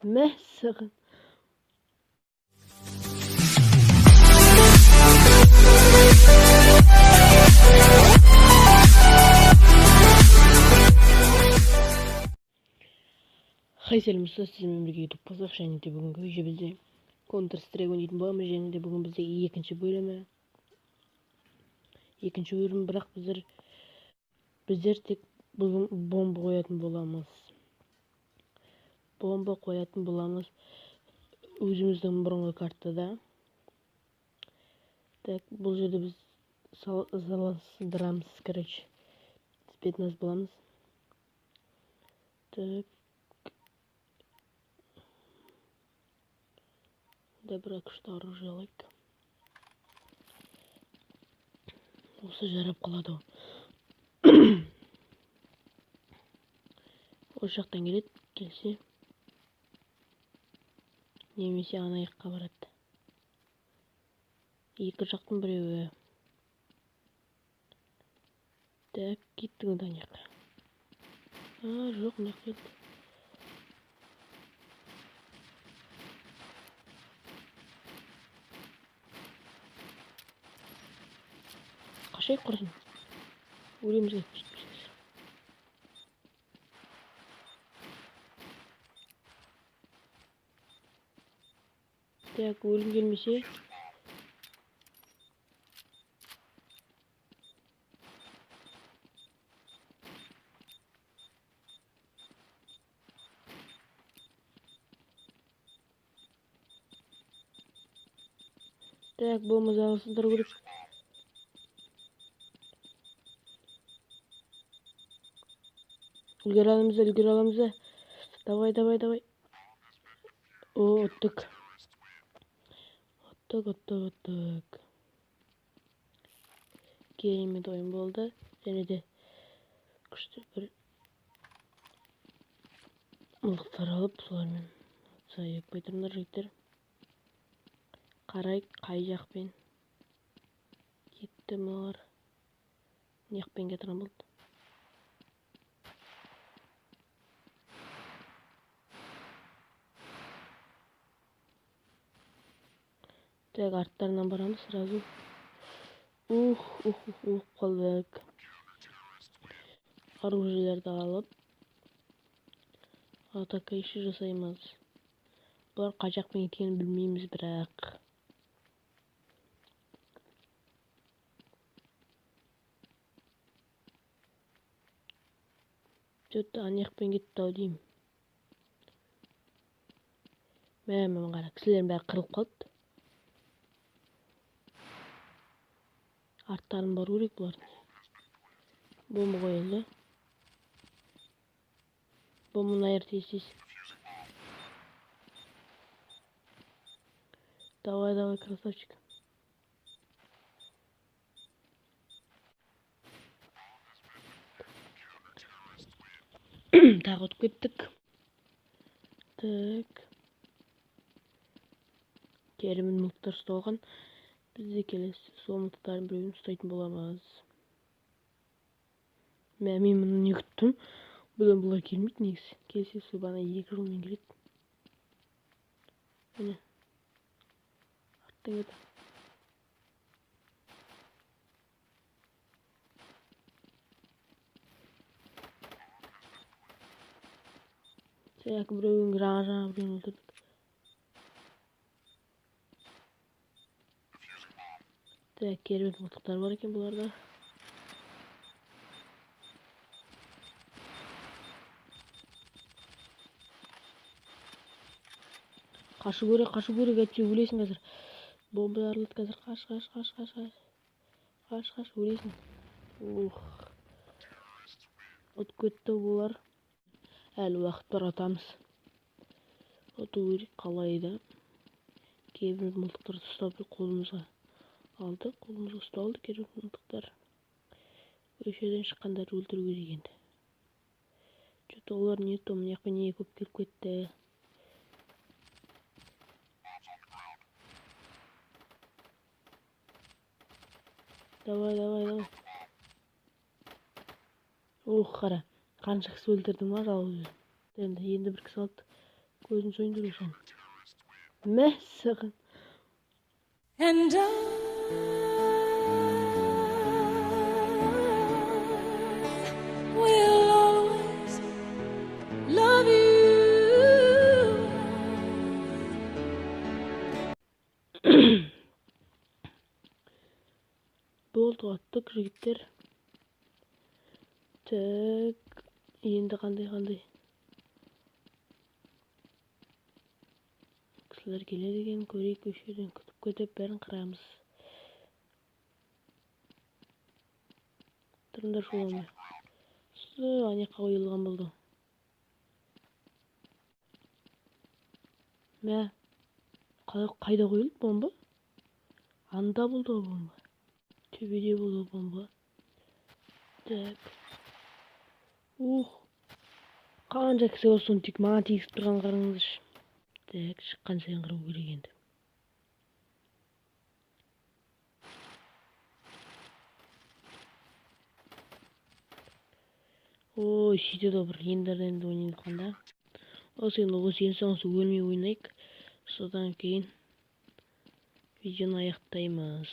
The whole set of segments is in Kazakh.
Мә сығын. Хай сәлеметсіз, сізбен бірге YouTube қазақ, және де бүгінгі видео бізде Counter Strike ойнайтын боламыз, және де бүгін бізде екінші бөлімі. Бірақ біздер тек бүгін бомба қоятын боламыз. Өзіміздің бұрынғы картада. Так, бұл жерде біз заласыдырамыз, короче. Спецназ боламыз. Так. Да, бірақ күшті оружие алайық. Осы жарап қалады ғой. Осы жақтан келсе. Немесе ана жаққа барады. Екі жақтың біреуі. Так, кеттің одан жаққа. Жоқ, не қылды. Қашай құрсын. Өлемізге көшіп. Так, өлім келмесе. Так, болмаса алысыздар көріп. Үлгер аламыз. Давай. Оттық. Керемет ойын болды. Және де күшті бір мылтықтар алып, солармен саяқ байтырмдар жігіттер. Қарай, қай жақпен кетті мылар. Не жақпен кетірген болды. Так, арттарынан барамыз сразу. Қалдық. Оружиелерді алып атака еще жасаймыз. Бұлар қай жақпен екенін білмейміз, бірақ что-то ана жақпен кетті-ау деймін. Маған қара, кісілердің бәрі қырылып қалды. Арттарын бару керек бұлардың. Бомба қойылды. Бомбаны айыр тез. Давай, красавчик. Тағы өтіп кеттік. Так. Керемет мылтықтар ұсталған. Бізде келесі сол мылтықтардың біреуін ұстайтын боламыз. Мен мұны не күттім? Бұлар келмейді негізі. Келсе сол бана 2 жолмен келеді. Міне. Арттан еді. Так, біреуін жаңа біреуін өлтірдік. Так, керемет мылтықтар бар екен бұларда. Қашу керек, әйтсе өлесің қазір. Бомба арылды қазір. Қаш, өлесің. От көтті болар. Әлі уақыт бар, атамыз. Оту керек, қалайда. Керемет мылтықтарды ұстап қолымызға алды. Керемет мылтықтар. Өшеден шыққандар өлтіруге дегенді. Что-то олар не то, мына жақпен не көп келіп кетті. Давай. Қара. Қанша кісі өлтірдің ма жалғыз өзім. Енді бір кісі алды. Көзін сөндіресің. Мә саған. And I will always love you. Болды, аттық жігіттер. Так, енді қандай. Кісілер келеді екен, көрейік көшеден күтіп бәрін қараймыз. Тұрыңдар шуламай. Анеққа ойылған болды. Мә, қайда қойылды бомба? Анда болды бомба. Төбеде болды бомба. Так. Қанша кісі болсын тек маған тиісіп тұрған қараңызшы. Так, шыққан сайын қыру керек енді. Ой, сөйтеді бір ендерденді ойнайды қанда. Осы енді осы ең соңғысы өлмей ойнайық. Содан кейін видеоны аяқтаймыз.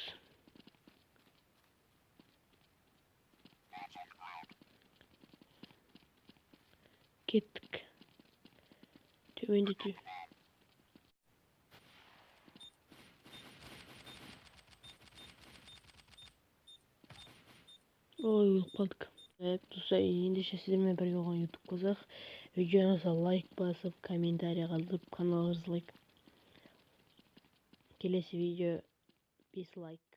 Кеттік. Төмендету. Ой, өліп қалдық. Достар, ендеше сіздермен бірге болған YouTube қызық. Видеоңызға лайк басып, комментарий қалдырып, каналымызға лайк. Келесі видео 5 лайк.